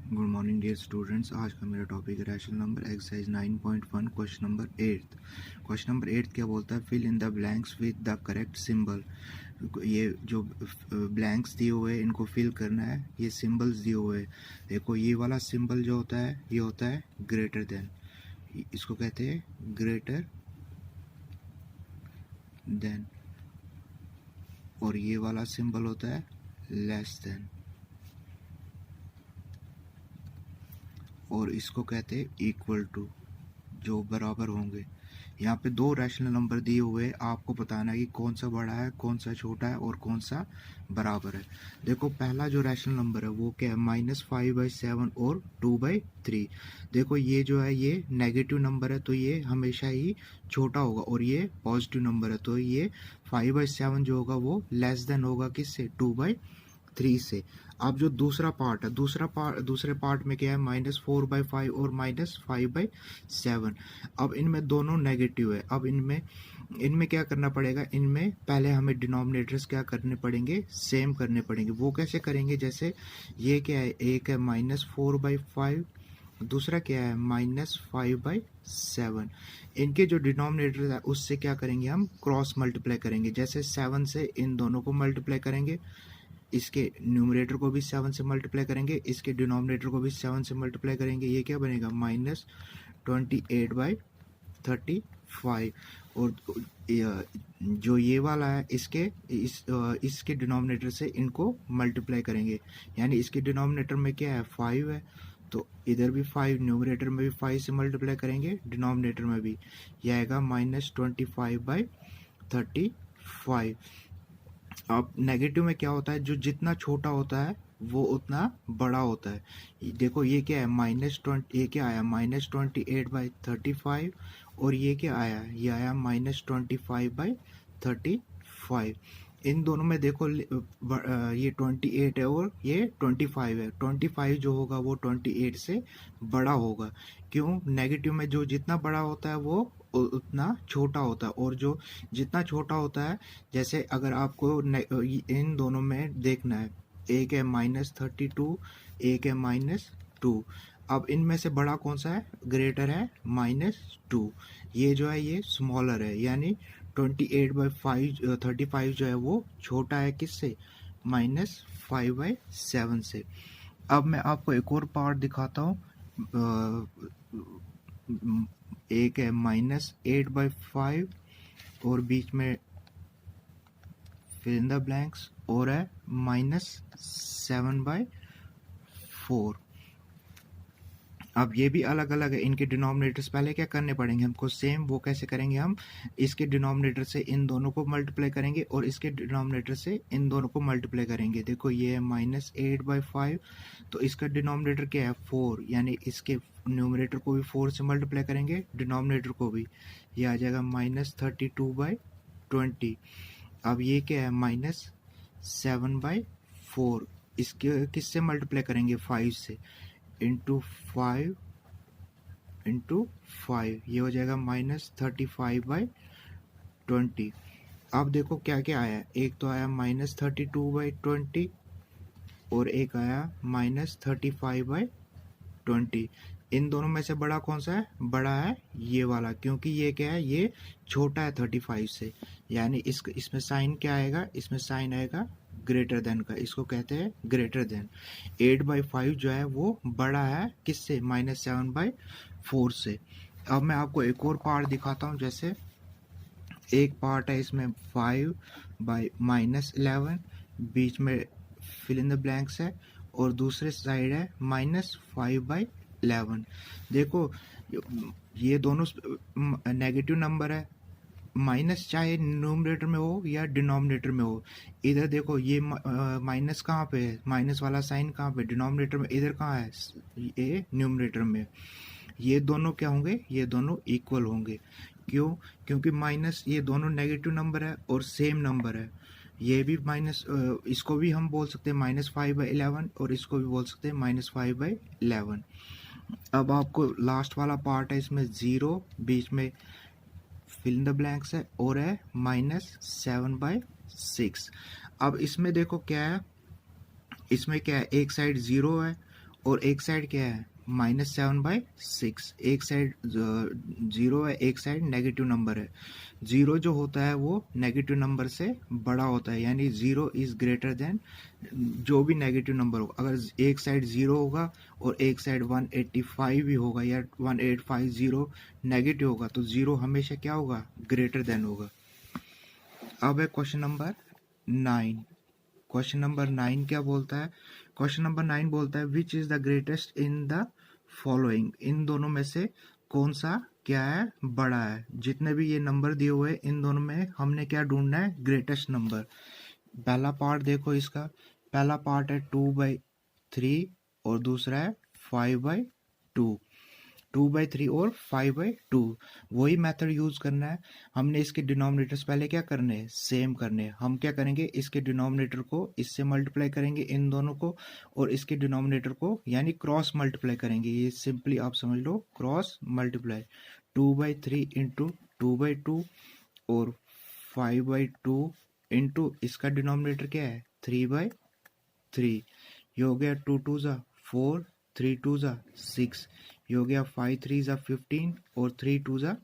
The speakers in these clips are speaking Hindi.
Good morning dear students. आज का मेरा टॉपिक है rational number exercise 9.1 question number 8। Question number 8 क्या बोलता है? Fill in the blanks with the correct symbol. ये जो ब्लैंक्स दिए हुए हैं इनको फिल करना है। ये सिंबल्स दिए हुए हैं। देखो ये वाला सिंबल जो होता है ये होता है ग्रेटर देन, इसको कहते हैं ग्रेटर देन, और ये वाला सिंबल होता है लेस देन, और इसको कहते हैं इक्वल टू, जो बराबर होंगे। यहाँ पे दो रैशनल नंबर दिए हुए हैं, आपको बताना है कि कौन सा बड़ा है, कौन सा छोटा है और कौन सा बराबर है। देखो पहला जो रैशनल नंबर है वो क्या है? -5/7 और 2/3। देखो ये जो है ये नेगेटिव नंबर है तो ये हमेशा ही छोटा होगा, और ये पॉजिटिव नंबर है तो ये 5/7 जो होगा वो लेस देन होगा किससे? 2/3 से। अब जो दूसरा पार्ट है, दूसरे पार्ट में क्या है? -4/5 और -5/7। अब इनमें दोनों नेगेटिव है। अब इनमें इनमें क्या करना पड़ेगा? इनमें पहले हमें डिनोमिनेटर्स क्या करने पड़ेंगे? सेम करने पड़ेंगे। वो कैसे करेंगे? जैसे ये क्या है? एक है -4/5, दूसरा क्या है? -5/7। इनके जो डिनोमिनेटर है उससे क्या करेंगे? हम क्रॉस मल्टीप्लाई करेंगे। जैसे 7 से इन दोनों को मल्टीप्लाई करेंगे, इसके न्यूमरेटर को भी 7 से मल्टीप्लाई करेंगे, इसके डिनोमिनेटर को भी 7 से मल्टीप्लाई करेंगे। ये क्या बनेगा? -28/35। और जो ये वाला है इसके डिनोमिनेटर से इनको मल्टीप्लाई करेंगे, यानी इसके डिनोमिनेटर में क्या है? 5 है, तो इधर भी 5, न्यूमरेटर में भी 5 से मल्टीप्लाई करेंगे, डिनोमिनेटर में भी। यह आएगा -25/35। अब नेगेटिव में क्या होता है? जो जितना छोटा होता है वो उतना बड़ा होता है। देखो ये क्या है? -20, ये क्या आया? -28/35। और ये क्या आया? ये आया -25/35। इन दोनों में देखो ये 28 है और ये 25 है। 25 जो होगा वो 28 से बड़ा होगा। क्यों? नेगेटिव में जो जितना बड़ा होता है वो उतना छोटा होता है, और जो जितना छोटा होता है, जैसे अगर आपको इन दोनों में देखना है, एक है -32, एक है -2। अब इनमें से बड़ा कौन सा है? ग्रेटर है -2। ये जो है ये स्मॉलर है, यानी 28/5 जो है वो छोटा है किससे? -5/7 से। अब मैं आपको एक और पार्ट दिखाता हूँ। एक है -8/5 और बीच में फिल इन द ब्लैंक्स, और है -7/4। अब ये भी अलग अलग है। इनके डिनोमिनेटर्स पहले क्या करने पड़ेंगे हमको? सेम। वो कैसे करेंगे? हम इसके डिनोमिनेटर से इन दोनों को मल्टीप्लाई करेंगे और इसके डिनोमिनेटर से इन दोनों को मल्टीप्लाई करेंगे। देखो ये है -8/5, तो इसका डिनोमिनेटर क्या है? 4, यानी इसके न्यूमरेटर को भी 4 से मल्टीप्लाई करेंगे, डिनोमिनेटर को भी। ये आ जाएगा -32/20। अब ये क्या है? -7/4। इसके किससे मल्टीप्लाई करेंगे? 5 से। इंटू 5 ये हो जाएगा -35/20। अब देखो क्या क्या आया। एक तो आया -32/20 और एक आया -35/20। इन दोनों में से बड़ा कौन सा है? बड़ा है ये वाला, क्योंकि ये क्या है? ये छोटा है 35 से, यानी इसमें साइन क्या आएगा? इसमें साइन आएगा ग्रेटर देन का। इसको कहते हैं ग्रेटर देन। 8/5 जो है वो बड़ा है किससे? -7/4 से। अब मैं आपको एक और पार्ट दिखाता हूँ। जैसे एक पार्ट है इसमें 5/-11, बीच में फिल इन द ब्लैंक्स है, और दूसरे साइड है -5/11। देखो ये दोनों नेगेटिव नंबर है। माइनस चाहे न्यूमरेटर में हो या डिनोमिनेटर में हो। इधर देखो ये माइनस कहाँ पे है? माइनस वाला साइन कहाँ पे? डिनोमिनेटर में। इधर कहाँ है? ये न्यूमरेटर में। ये दोनों क्या होंगे? ये दोनों इक्वल होंगे। क्यों? क्योंकि माइनस, ये दोनों नेगेटिव नंबर है और सेम नंबर है। ये भी माइनस, इसको भी हम बोल सकते हैं -5/11 और इसको भी बोल सकते हैं -5/11। अब आपको लास्ट वाला पार्ट है इसमें 0, बीच में फिल इन द ब्लैंक्स है, और है -7/6। अब इसमें देखो क्या है? इसमें क्या है? एक साइड 0 है और एक साइड क्या है -7/6। एक साइड 0 है, एक साइड नेगेटिव नंबर है। 0 जो होता है वो नेगेटिव नंबर से बड़ा होता है, यानी 0 इज ग्रेटर देन जो भी नेगेटिव नंबर हो। अगर एक साइड 0 होगा और एक साइड 185 भी होगा या 1850 नेगेटिव होगा तो 0 हमेशा क्या होगा, ग्रेटर देन होगा। अब है क्वेश्चन नंबर 9। क्वेश्चन नंबर 9 क्या बोलता है? क्वेश्चन नंबर 9 बोलता है which is the greatest in the following. इन दोनों में से कौन सा क्या है, बड़ा है। जितने भी ये नंबर दिए हुए हैं इन दोनों में हमने क्या ढूंढना है, ग्रेटेस्ट नंबर। पहला पार्ट देखो इसका, पहला पार्ट है 2/3 और दूसरा है 5/2। 2/3 और 5/2, वही मेथड यूज करना है हमने। इसके डिनोमिनेटर्स पहले क्या करने हैं, सेम करने हैं। हम क्या करेंगे, इसके डिनोमिनेटर को इससे मल्टीप्लाई करेंगे इन दोनों को, और इसके डिनोमिनेटर को यानी क्रॉस मल्टीप्लाई करेंगे। ये सिंपली आप समझ लो, क्रॉस मल्टीप्लाई। 2/3 इंटू 2/2 और 5/2 इंटू इसका डिनोमिनेटर क्या है 3/3। ये हो गया 2 2 ज़ा 4, 3 2 ज़ा 6, ये हो गया 5 3 ज़ा 15 और 3 2 ज़ा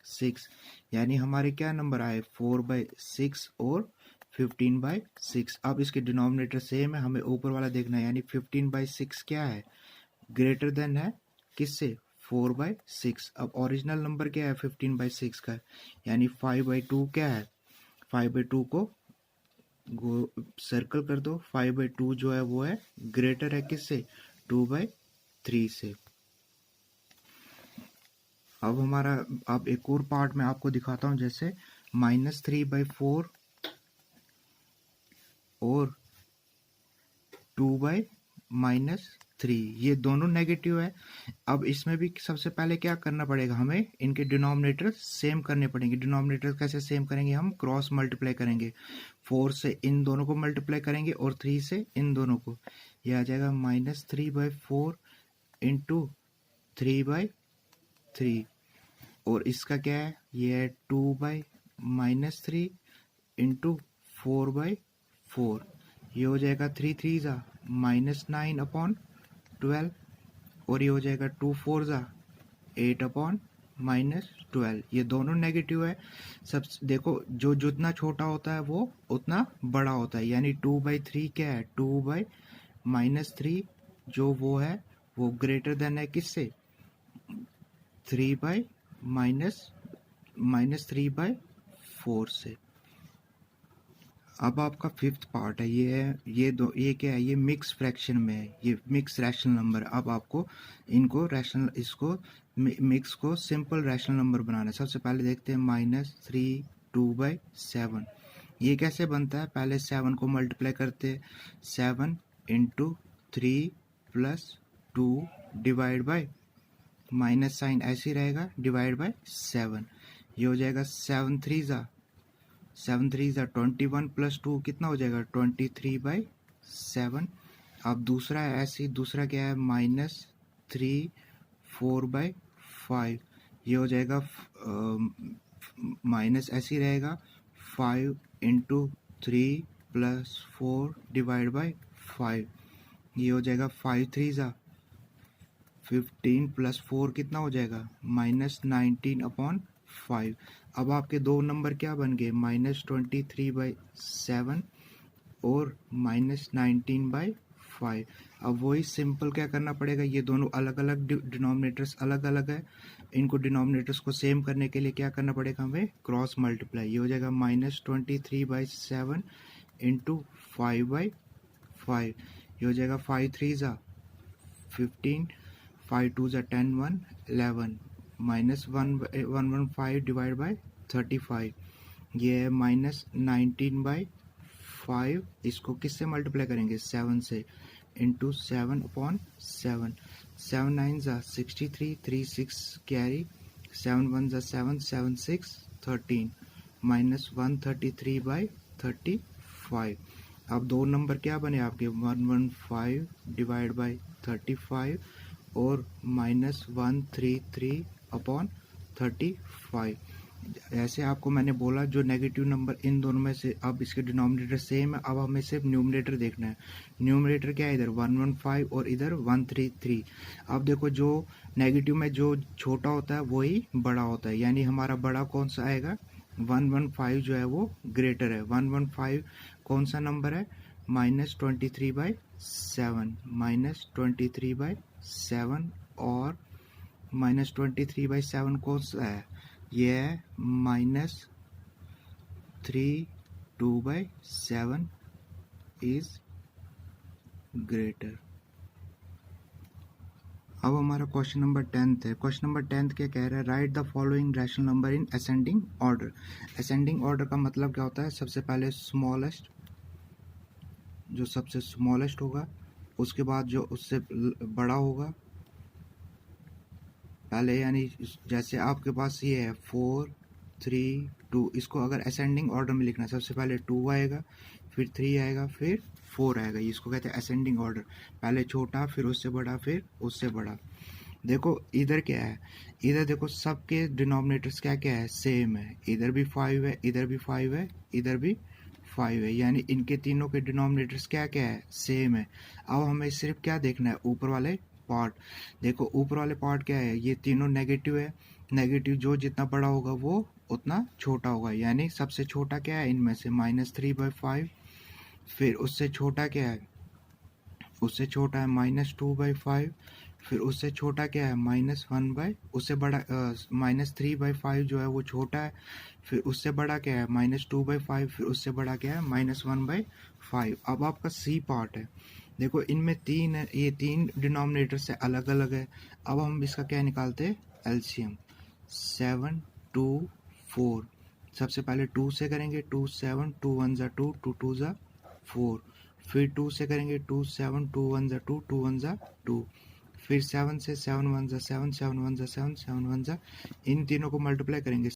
6। यानी हमारे क्या नंबर आए 4/6 और 15/6। अब इसके डिनोमिनेटर सेम है, हमें ऊपर वाला देखना है, यानी 15/6 क्या है, ग्रेटर देन है किससे, 4/6। अब ओरिजिनल नंबर क्या है 15/6 का, यानी 5/2 क्या है, 5/2 को सर्कल कर दो। 5/2 जो है वो है ग्रेटर है किससे, 2/3 से। अब हमारा, अब एक और पार्ट में आपको दिखाता हूं, जैसे -3/4 और 2/-3, ये दोनों नेगेटिव है। अब इसमें भी सबसे पहले क्या करना पड़ेगा, हमें इनके डिनोमिनेटर सेम करने पड़ेंगे। डिनोमिनेटर कैसे सेम करेंगे, हम क्रॉस मल्टीप्लाई करेंगे। 4 से इन दोनों को मल्टीप्लाई करेंगे और 3 से इन दोनों को। ये आ जाएगा -3/4 इंटू 3/3, और इसका क्या है, ये है 2/-3 इंटू 4/4। ये हो जाएगा 3 3 ज़ा -9/12, और ये हो जाएगा 2 4 ज़ा 8/-12। ये दोनों नेगेटिव है। सब देखो, जो जितना छोटा होता है वो उतना बड़ा होता है, यानी 2/3 क्या है, 2/-3 जो वो है वो ग्रेटर देन है किससे, 3/-3/4 से। अब आपका फिफ्थ पार्ट है, ये क्या है, ये मिक्स फ्रैक्शन में है, ये मिक्स रैशनल नंबर। अब आपको इनको रैशनल, इसको मिक्स को सिंपल रैशनल नंबर बनाना है। सबसे पहले देखते हैं -3 2/7। ये कैसे बनता है, पहले 7 को मल्टीप्लाई करते हैं, 7 into 3 + 2 divide by, minus sign ऐसे ही रहेगा, डिवाइड बाय 7। ये हो जाएगा 7 3 ज़ा 21 + 2 कितना हो जाएगा, 23/7। अब दूसरा है ऐसे ही, दूसरा क्या है -3 4/5। ये हो जाएगा माइनस ऐसे ही रहेगा, 5 इंटू 3 + 4 डिवाइड बाय 5। ये हो जाएगा 5 3 ज़ा 15 + 4 कितना हो जाएगा, -19/5। अब आपके दो नंबर क्या बन गए, -23/7 और -19/5। अब वही सिंपल क्या करना पड़ेगा, ये दोनों अलग अलग डिनोमिनेटर्स अलग अलग है, इनको डिनोमिनेटर्स को सेम करने के लिए क्या करना पड़ेगा, हमें क्रॉस मल्टीप्लाई। ये हो जाएगा -23/7 इंटू 5/5। ये हो जाएगा 5 3 ज़ा 15, 5 2 ज़ा 10 1 11, -115 डिवाइड बाय 35। ये है -19/5। इसको किससे मल्टीप्लाई करेंगे, 7 से, इंटू 7/7। 7 9 ज़ा 63, 3 6 कैरी, 7 1 ज़ा 7 7 6 13, -133/35। अब दो नंबर क्या बने आपके, 115 डिवाइड बाय 35 और -133/35। ऐसे आपको मैंने बोला जो नेगेटिव नंबर इन दोनों में से, अब इसके डिनोमिनेटर सेम है, अब हमें सिर्फ न्यूमरेटर देखना है। न्यूमरेटर क्या है, इधर 115 और इधर 133। अब देखो जो नेगेटिव में जो छोटा होता है वही बड़ा होता है, यानी हमारा बड़ा कौन सा आएगा, 115 जो है वो ग्रेटर है। 115 कौन सा नंबर है, -23/7, -23/7, और -23/7 कौन सा है, ये है -32/7 इज ग्रेटर। अब हमारा क्वेश्चन नंबर 10 है। क्वेश्चन नंबर 10 क्या कह रहा है, right the following rational number in ascending order. Ascending order का मतलब क्या होता है, सबसे पहले स्मॉलेस्ट, जो सबसे स्मॉलेस्ट होगा, उसके बाद जो उससे बड़ा होगा पहले, यानी जैसे आपके पास ये है 4 3 2, इसको अगर असेंडिंग ऑर्डर में लिखना है, सबसे पहले 2 आएगा, फिर 3 आएगा, फिर 4 आएगा। इसको कहते हैं असेंडिंग ऑर्डर, पहले छोटा, फिर उससे बड़ा, फिर उससे बड़ा। देखो इधर क्या है, इधर देखो सबके डिनोमिनेटर्स क्या क्या है, सेम है। इधर भी 5 है, इधर भी 5 है, इधर भी 5 है, यानी इनके तीनों के डिनोमिनेटर्स क्या क्या है, सेम है। अब हमें सिर्फ क्या देखना है, ऊपर वाले पार्ट। देखो ऊपर वाले पार्ट क्या है, ये तीनों नेगेटिव है। नेगेटिव जो जितना बड़ा होगा वो उतना छोटा होगा, यानी सबसे छोटा क्या है इनमें से, -3/5। फिर उससे छोटा क्या है, उससे छोटा है -2/5। फिर उससे छोटा क्या है, -1/, उससे बड़ा -3/5 जो है वो छोटा है। फिर उससे बड़ा क्या है, -2/5। फिर उससे बड़ा क्या है, -1/5। अब आपका सी पार्ट है, देखो इनमें तीन है, ये तीन डिनोमिनेटर से अलग अलग है। अब हम इसका क्या निकालते हैं, एलसीएम। 7 2 4, सबसे पहले 2 से करेंगे, 2 7, 2 1 ज़ा 2, 2 2 ज़ा 4। फिर 2 से करेंगे, 2 7, 2 1 ज़ा 2, 2 1 ज़ा 2। फिर 7 से 7 1 ज़ा 7, 7 1 ज़ा 7, 7 1 ज़ा, इन तीनों को मल्टीप्लाई करेंगे।